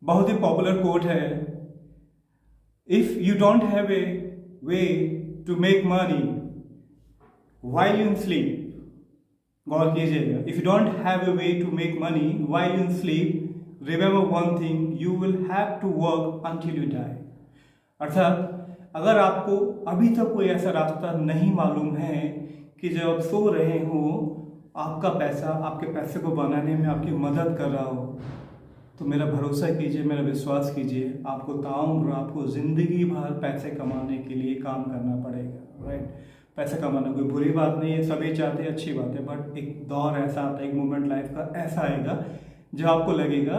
बहुत ही popular quote है, if you don't have a way to make money while you sleep, गौर कीजिएगा, if you don't have a way to make money while you sleep remember one thing, you will have to work until you die. अर्थात अगर आपको अभी तक कोई ऐसा रास्ता नहीं मालूम है कि जब आप सो रहे हो आपका पैसा आपके पैसे को बनाने में आपकी मदद कर रहा हो, तो मेरा भरोसा कीजिए, मेरा विश्वास कीजिए, आपको ताउम्र आपको ज़िंदगी भर पैसे कमाने के लिए काम करना पड़ेगा। राइट, पैसे कमाना कोई बुरी बात नहीं है, सभी चाहते हैं, अच्छी बात है, बट एक दौर ऐसा आता है, एक मोमेंट लाइफ का ऐसा आएगा जब आपको लगेगा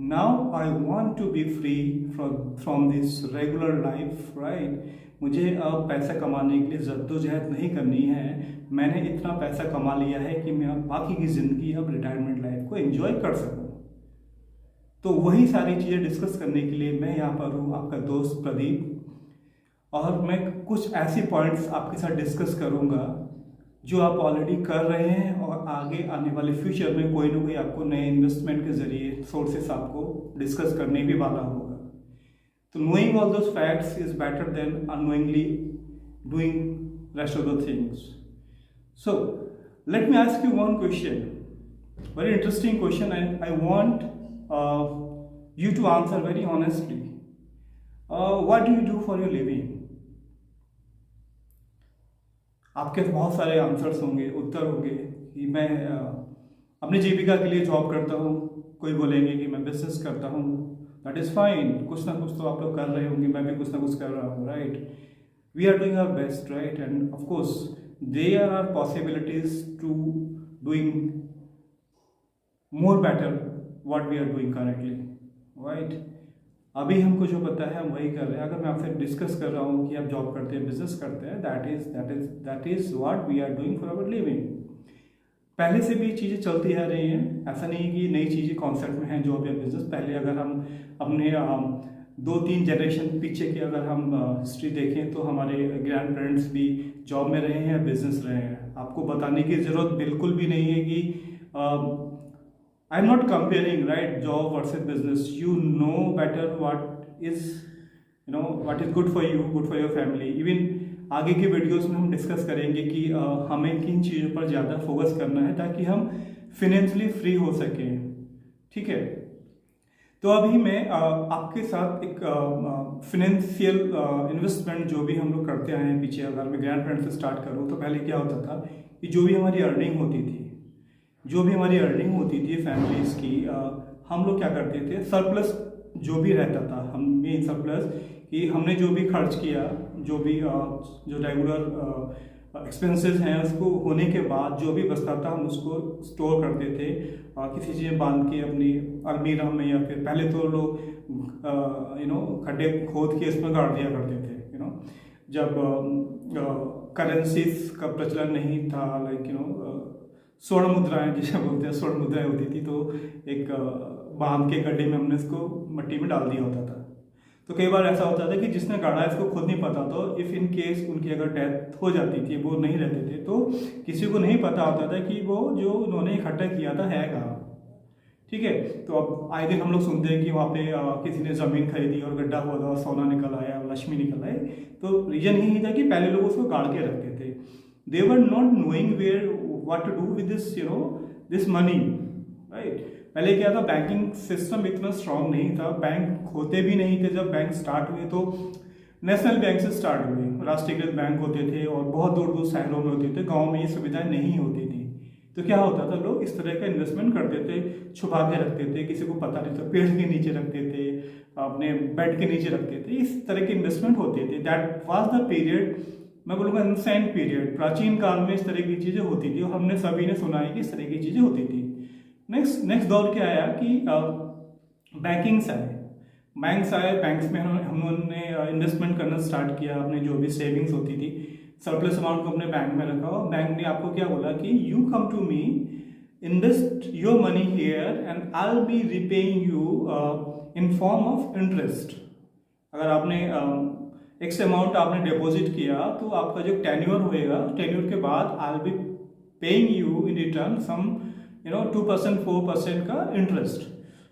now I want to be free from this regular life. Right, मुझे अब पैसा कमाने के लिए जद्दोजहद नहीं करनी है, मैंने इतना पैसा कमा लिया है कि मैं अब बाकी की ज़िंदगी अब रिटायरमेंट लाइफ को एंजॉय कर सकूं। तो वही सारी चीज़ें डिस्कस करने के लिए मैं यहाँ पर हूँ, आपका दोस्त प्रदीप, और मैं कुछ ऐसी पॉइंट्स आपके साथ डिस्कस करूँगा जो आप ऑलरेडी कर रहे हैं और आगे आने वाले फ्यूचर में कोई ना कोई आपको नए इन्वेस्टमेंट के जरिए सोर्सेस आपको डिस्कस करने भी वाला होगा। तो knowing all those facts is better than unknowingly doing rest of the things. So let me ask you one question, very interesting question, and I want you to answer very honestly. What do you do for your living? आपके बहुत सारे answers होंगे, उत्तर होंगे कि मैं अपनी जीविका के लिए जॉब करता हूँ, कोई बोलेंगे कि मैं बिजनेस करता हूँ, दैट इज़ फाइन, कुछ ना कुछ तो आप लोग कर रहे होंगे, मैं भी कुछ ना कुछ कर रहा हूँ। Right, we are doing our best, right, and of course there are possibilities to doing more better what we are doing currently, right? अभी हमको जो पता है हम वही कर रहे हैं। अगर मैं आपसे डिस्कस कर रहा हूँ कि आप जॉब करते हैं, बिजनेस करते हैं, that is what we are doing for our living। पहले से भी चीज़ें चलती आ रही हैं, ऐसा नहीं कि नई चीज़ें कॉन्सेप्ट में हैं जॉब या बिजनेस। पहले अगर हम अपने 2-3 जनरेशन पीछे की अगर हम हिस्ट्री देखें तो हमारे ग्रैंड पेरेंट्स भी जॉब में रहे हैं, बिजनेस रहे हैं। आपको बताने की ज़रूरत बिल्कुल भी नहीं है कि I'm not comparing, right, job versus business. You know better what is good for you, good for your family. Even आगे के वीडियोस में हम डिस्कस करेंगे कि हमें किन चीज़ों पर ज़्यादा फोकस करना है ताकि हम फिनेंशियली फ्री हो सकें। ठीक है, तो अभी मैं आपके साथ एक फिनेंशियल इन्वेस्टमेंट जो भी हम लोग करते आए हैं पीछे, अगर मैं ग्रैंड पेरेंट्स से स्टार्ट करूँ तो पहले क्या होता था कि जो भी हमारी अर्निंग होती थी फैमिलीज़ की, हम लोग क्या करते थे, सरप्लस जो भी रहता था, हम मेन सरप्लस कि हमने जो भी खर्च किया, जो भी जो रेगुलर एक्सपेंसेस हैं उसको होने के बाद जो भी बचता था हम उसको स्टोर करते थे किसी चीज़ बांध के अपनी अलमीरा में, या फिर पहले तो लोग खड्डे खोद के इसमें गाड़ दिया करते थे। जब करेंसीज का प्रचलन नहीं था, लाइक स्वर्ण मुद्राएं जिसे बोलते हैं, स्वर्ण मुद्राएं होती थी, तो एक बांध के गड्ढे में हमने इसको मट्टी में डाल दिया होता था। तो कई बार ऐसा होता था कि जिसने गाड़ा इसको खुद नहीं पता, तो इफ़ इन केस उनकी अगर डेथ हो जाती थी, वो नहीं रहते थे, तो किसी को नहीं पता होता था कि वो जो उन्होंने इकट्ठा किया था है कहाँ। ठीक है, तो अब आए दिन हम लोग सुनते हैं कि वहाँ पे किसी ने ज़मीन खरीदी और गड्ढा खोदा, सोना निकल आया, लक्ष्मी निकल आए। तो रीजन यही था कि पहले लोग उसको गाड़ के रखते थे। They were not knowing where what to do with this this money, right? पहले क्या था, बैंकिंग सिस्टम इतना स्ट्रांग नहीं था, बैंक होते भी नहीं थे। जब बैंक स्टार्ट हुए तो नेशनल बैंक से स्टार्ट हुए, राष्ट्रीयकृत बैंक होते थे और बहुत दूर दूर शहरों में होते थे, गांव में ये सुविधाएं नहीं होती थी। तो क्या होता था, लोग इस तरह का इन्वेस्टमेंट करते थे, छुपा के रखते थे, किसी को पता नहीं था, पेड़ के नीचे रखते थे, अपने बेड के नीचे रखते थे, इस तरह के इन्वेस्टमेंट होते थे। दैट वॉज द पीरियड, मैं बोलूँगा एंसेंट पीरियड, प्राचीन काल में इस तरह की चीज़ें होती थी और हमने सभी ने सुना है कि इस तरह की चीज़ें होती थी। नेक्स्ट दौर क्या आया कि बैंकिंग्स आए, बैंक्स में हमने इन्वेस्टमेंट करना स्टार्ट किया। अपने जो भी सेविंग्स होती थी, सरप्लस अमाउंट को अपने बैंक में रखा और बैंक ने आपको क्या बोला कि you come to me, invest your money here and I will be repaying you in form of interest. अगर आपने एक्स अमाउंट आपने डिपॉजिट किया तो आपका जो टेन्योर होएगा, टेन्योर के बाद I will be paying you in return some 2% 4% का interest.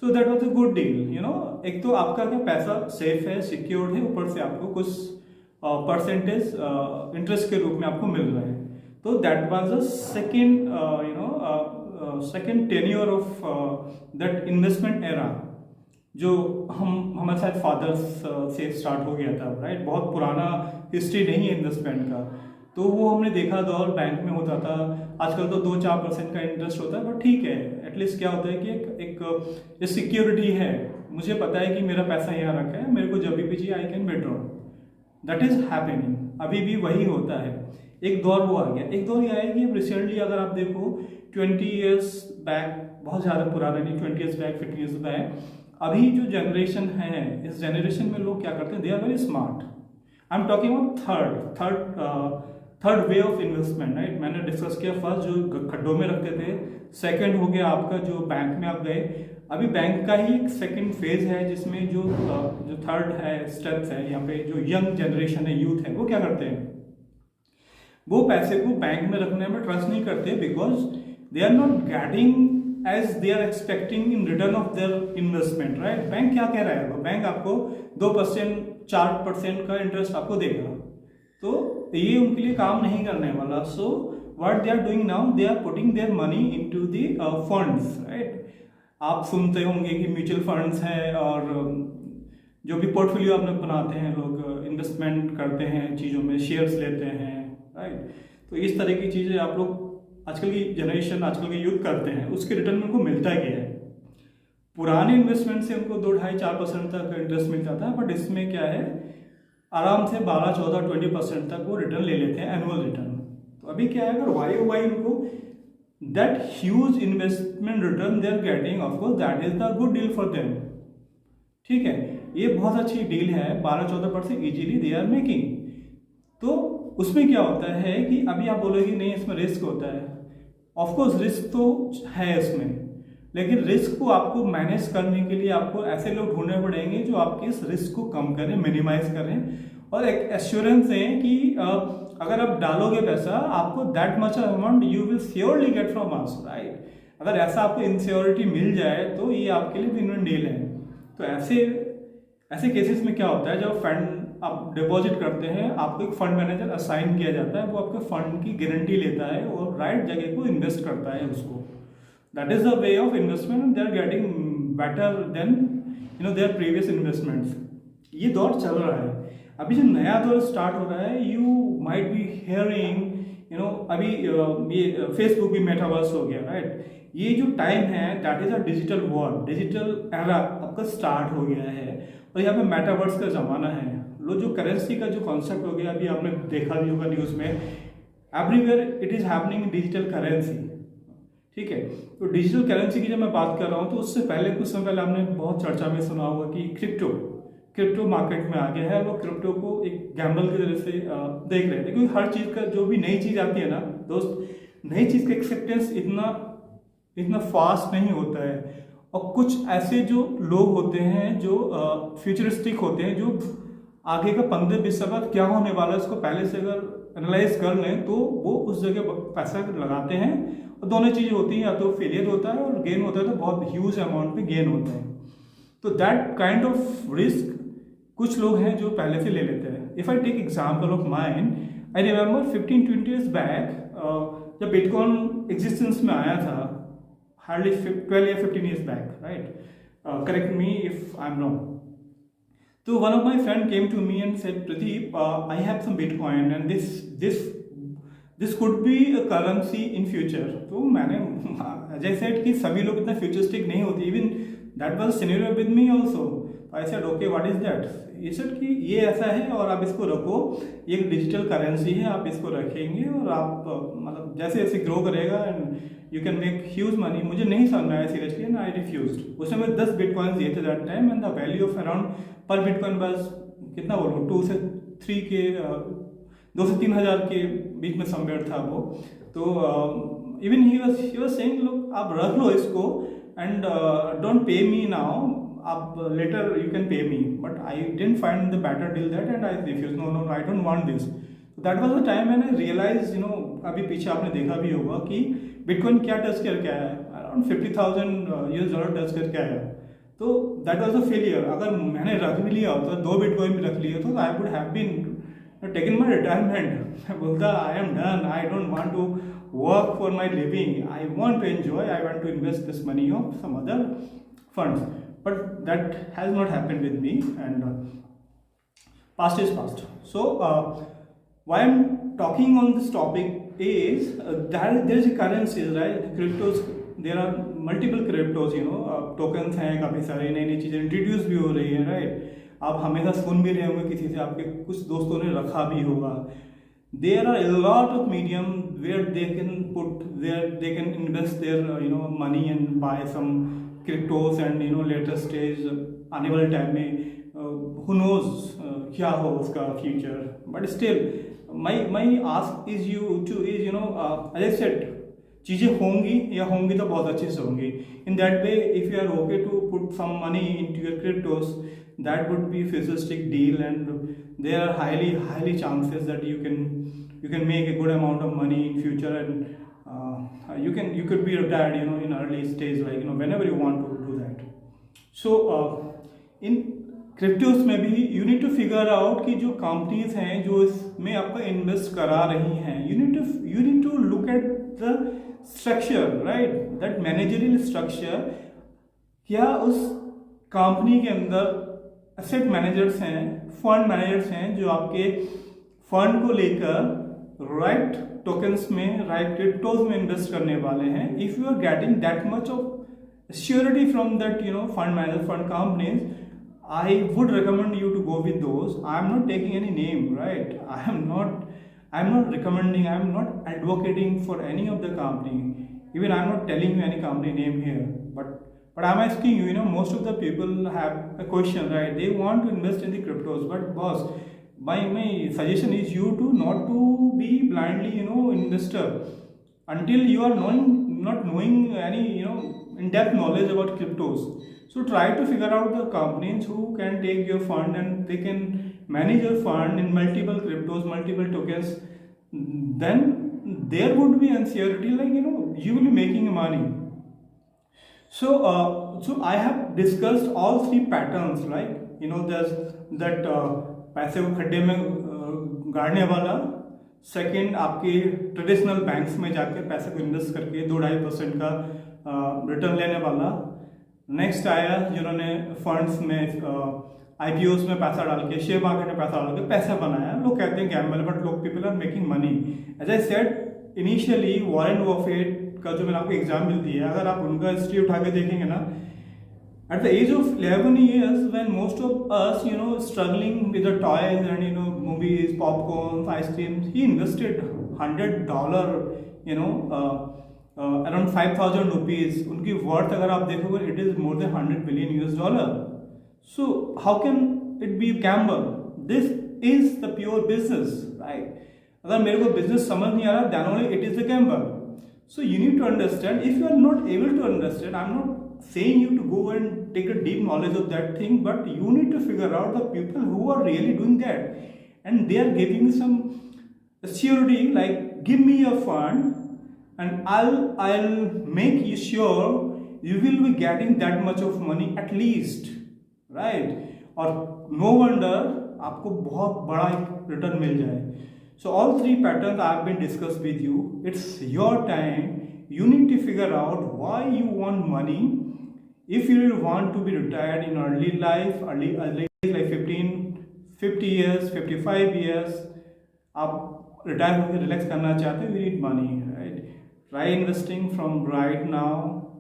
So that was a good deal, you know. एक तो आपका क्या पैसा सेफ है, सिक्योर्ड है, ऊपर से आपको कुछ परसेंटेज इंटरेस्ट के रूप में आपको मिल रहा है। तो that was a second second tenure of that investment era, जो हमारे साथ फादर्स से स्टार्ट हो गया था, राइट। बहुत पुराना हिस्ट्री नहीं है इन्वेस्टमेंट का, तो वो हमने देखा दौर बैंक में होता था। आजकल तो 2-4% का इंटरेस्ट होता है, बट ठीक है, एटलीस्ट क्या होता है कि एक सिक्योरिटी है, मुझे पता है कि मेरा पैसा यहाँ रखा है, मेरे को जब भी चाहिए I can withdraw. That is happening, अभी भी वही होता है। एक दौर वो आ गया, एक दौर ये आएगी अब रिसेंटली, अगर आप देखो 20 ईयर्स बैक, बहुत ज़्यादा पुराना नहीं, 20 ईयर्स बैक, 15 ईयर्स बैक, अभी जो जनरेशन है, इस जनरेशन में लोग क्या करते हैं, they are very smart. I am talking about third way of investment, right. मैंने डिस्कस किया फर्स्ट जो खड्डों में रखते थे, सेकंड हो गया आपका जो बैंक में आप गए। अभी बैंक का ही एक सेकंड फेज है जिसमें जो थर्ड है स्टेप्स है, यहाँ पे जो यंग जनरेशन है, यूथ है, वो क्या करते हैं, वो पैसे को बैंक में रखने में ट्रस्ट नहीं करते, because they are not getting as they are expecting in return of their investment, right. Bank क्या कह रहा है, बैंक आपको 2%, 4% का इंटरेस्ट आपको देगा, तो ये उनके लिए काम नहीं करने वाला। So what they are doing now, they are putting their money into the funds, right. आप सुनते होंगे कि म्यूचुअल फंड्स हैं, और जो भी पोर्टफोलियो आपने बनाते हैं, लोग इन्वेस्टमेंट करते हैं चीज़ों में, शेयर्स लेते हैं, राइट। तो इस तरह की चीज़ें आप लोग आजकल की जनरेशन, आजकल के यूथ करते हैं, उसके रिटर्न में उनको मिलता क्या है। पुराने इन्वेस्टमेंट से उनको 2-2.5-4% तक इंटरेस्ट मिलता था, बट इसमें क्या है, आराम से 12-14-20% तक वो रिटर्न ले लेते हैं, एनुअल रिटर्न। तो अभी क्या है, अगर वाई उनको that huge investment return they are getting, of course that is the good deal for them, ठीक है, ये बहुत अच्छी डील है, 12-14% इजीली दे आर मेकिंग। तो उसमें क्या होता है कि अभी आप बोलोगे नहीं इसमें रिस्क होता है, ऑफकोर्स रिस्क तो है इसमें, लेकिन रिस्क को आपको मैनेज करने के लिए आपको ऐसे लोग ढूंढने पड़ेंगे जो आपके इस रिस्क को कम करें, मिनिमाइज करें, और एक एश्योरेंस दें कि अगर आप डालोगे पैसा, आपको that much amount you will surely get from us, right. अगर ऐसा आपको इंश्योरिटी मिल जाए तो ये आपके लिए विन विन डील है। तो ऐसे केसेस में क्या होता है, जब फंड आप डिपॉजिट करते हैं, आपको एक फंड मैनेजर असाइन किया जाता है, वो आपके फंड की गारंटी लेता है और राइट जगह को इन्वेस्ट करता है उसको। That is the way of investment, they are getting better than their previous investments. ये दौर चल रहा है। अभी जो नया दौर स्टार्ट हो रहा है, यू माइट बी हियरिंग अभी ये फेसबुक भी मेटावर्स हो गया, राइट। ये जो टाइम है that is a digital world, digital era आपका स्टार्ट हो गया है, और यहाँ पे मेटावर्स का जमाना है। लो जो करेंसी का जो कॉन्सेप्ट हो गया, अभी आपने देखा भी होगा न्यूज़ में, everywhere it is happening digital currency, ठीक है। तो डिजिटल करेंसी की जब मैं बात कर रहा हूँ, तो उससे पहले कुछ समय पहले आपने बहुत चर्चा में सुना होगा कि क्रिप्टो मार्केट में आ गया है। लोग क्रिप्टो को एक गैम्बल की तरह से देख रहे थे, क्योंकि हर चीज़ का जो भी नई चीज़ आती है ना दोस्त, नई चीज़ का एक्सेप्टेंस इतना फास्ट नहीं होता है। और कुछ ऐसे जो लोग होते हैं जो फ्यूचरिस्टिक होते हैं, जो आगे का 15-20 साल बाद क्या होने वाला है उसको पहले से अगर एनालाइज कर लें, तो वो उस जगह पैसा लगाते हैं। और दोनों चीज़ें होती हैं, या तो फेलियर होता है और गेन होता है, तो बहुत ह्यूज अमाउंट पे गेन होता है। तो दैट काइंड ऑफ रिस्क कुछ लोग हैं जो पहले से ले लेते हैं। If I take example of mine, I remember 15-20 years back, जब बिटकॉइन एग्जिस्टेंस में आया था, हार्डली 12 या 15 years back, right, correct me if I am wrong. तो one of my friend came to me and said, Pradeep, I have some bitcoin and this could be a currency in future. तो मैंने Ajay said कि सभी लोग इतना futuristic नहीं होते, even that was scenario with me also. I said okay what is that, ये said कि ये ऐसा है और आप इसको रखो, ये एक डिजिटल करेंसी है, आप इसको रखेंगे और आप मतलब जैसे जैसे ग्रो करेगा and you can make huge money. मुझे नहीं समझ में आया सीरियसली एंड आई रिफ्यूज्ड। उसने मुझे 10 बिटकॉइन दिए थे that time, and the value of around पर बिटकॉइन बस कितना बोलूँ, 2 से 3 के 2 से 3 हज़ार के बीच में समवेयर था वो। तो even he was saying, look आप रख लो इसको and don't pay me now, आप later you can pay me, but I didn't find the better deal that and I refuse, no I don't want this. That was the time when I realise, अभी पीछे आपने देखा भी होगा कि bitcoin क्या touch करके आया है, अराउंड $50,000 टच करके आया। तो दैट वाज अ फेलियर। अगर मैंने रख भी लिया होता, 2 बिटकॉइन भी रख लिए, तो I would have been taken my retirement. मैं बोलता I am done, I don't want to work for my living, I want to enjoy, I want to invest this money of some other funds, but that has not happened with me, and past is past. So why I'm talking on this topic is there is a currency, right? Cryptos, there are multiple cryptos, you know, tokens हैं काफ़ी सारे, नई नई चीज़ें introduce भी हो रही हैं, राइट? आप हमेशा सुन भी रहे होंगे, किसी से आपके कुछ दोस्तों ने रखा भी होगा। There are a lot of medium where they can invest their money and buy some cryptos, and later stage आने वाले टाइम में who knows क्या हो उसका future, but still my ask is you to is as I said, चीज़ें होंगी या होंगी तो बहुत अच्छे से होंगी। In that way if you are okay to put some money into your cryptos, that would be futuristic deal, and there are highly chances that you can make a good amount of money in future, and you could be retired in early stage, like whenever you want to do that. So in cryptos में भी you need to figure out कि जो companies हैं जो इसमें आपका invest करा रही हैं, you need to look at the structure, right? That managerial structure, क्या उस कंपनी के अंदर एसेट मैनेजर्स हैं, फंड मैनेजर्स हैं जो आपके फंड को लेकर राइट टोकन्स में, राइट क्रिप्टोज में इन्वेस्ट करने वाले हैं। If you are getting that much of surety from that fund manager, fund companies, I would recommend you to go with those. I am not taking any name, right? I am not recommending, I am not advocating for any of the company. Even I am not telling you any company name here. But I am asking you, most of the people have a question, right? They want to invest in the cryptos, but boss, my suggestion is you to not to be blindly, investor until you are not knowing any, in-depth knowledge about cryptos. So try to figure out the companies who can take your fund and they can manage your fund in multiple cryptos, multiple tokens. Then there would be uncertainty, like you will be making money. So I have discussed all 3 patterns, like there's that पैसे को खड्डे में गाड़ने वाला, second आपके traditional banks में जाकर पैसे को इन्वेस्ट करके 2-2.5% का रिटर्न लेने वाला, नेक्स्ट आया जिन्होंने फंड्स में IPOs में पैसा डाल के, शेयर मार्केट में पैसा डाल के पैसा बनाया। लोग कहते हैं गैम्बल, बट लोग people are making money. As I said initially, Warren Buffett का जो मैंने आपको एग्जाम्पल दिया है, अगर आप उनका हिस्ट्री उठा के देखेंगे ना, at the age of 11 years when most of us struggling with the toys and movies, popcorns, ice creams, he invested $100 around 5,000 rupees. उनकी वर्थ अगर आप देखोगे, it is more than $100 billion. So how can it be gamble? This is the pure business, right? अगर मेरे को business समझ नहीं आ रहा, then only it is a gamble. So you need to understand. If you are not able to understand, I'm not saying you to go and take a deep knowledge of that thing, but you need to figure out the people who are really doing that, and they are giving some surety, like give me your fund and I'll make you sure you will be getting that much of money at least, right? और no wonder आपको बहुत बड़ा एक return मिल जाए। So all 3 patterns I have been discussed with you. It's your time. You need to figure out why you want money. If you want to be retired in early life, early like 50 years, 55 years, आप retire होकर relax करना चाहते हो, you need money, right? Try investing from right now.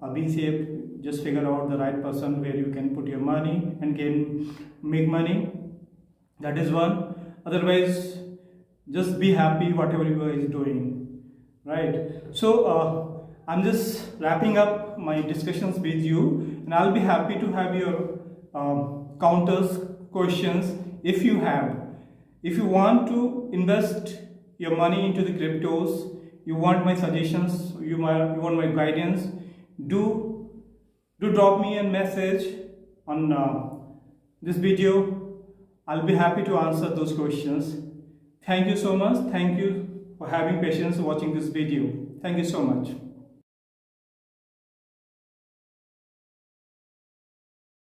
अभी से just figure out the right person where you can put your money and can make money. That is one. Otherwise, just be happy whatever you are doing, right? So I'm just wrapping up my discussions with you, and I'll be happy to have your counters, questions if you have. If you want to invest your money into the cryptos, you want my suggestions, you want my guidance, do drop me a message on this video. I'll be happy to answer those questions. Thank you so much. Thank you for having patience watching this video. Thank you so much.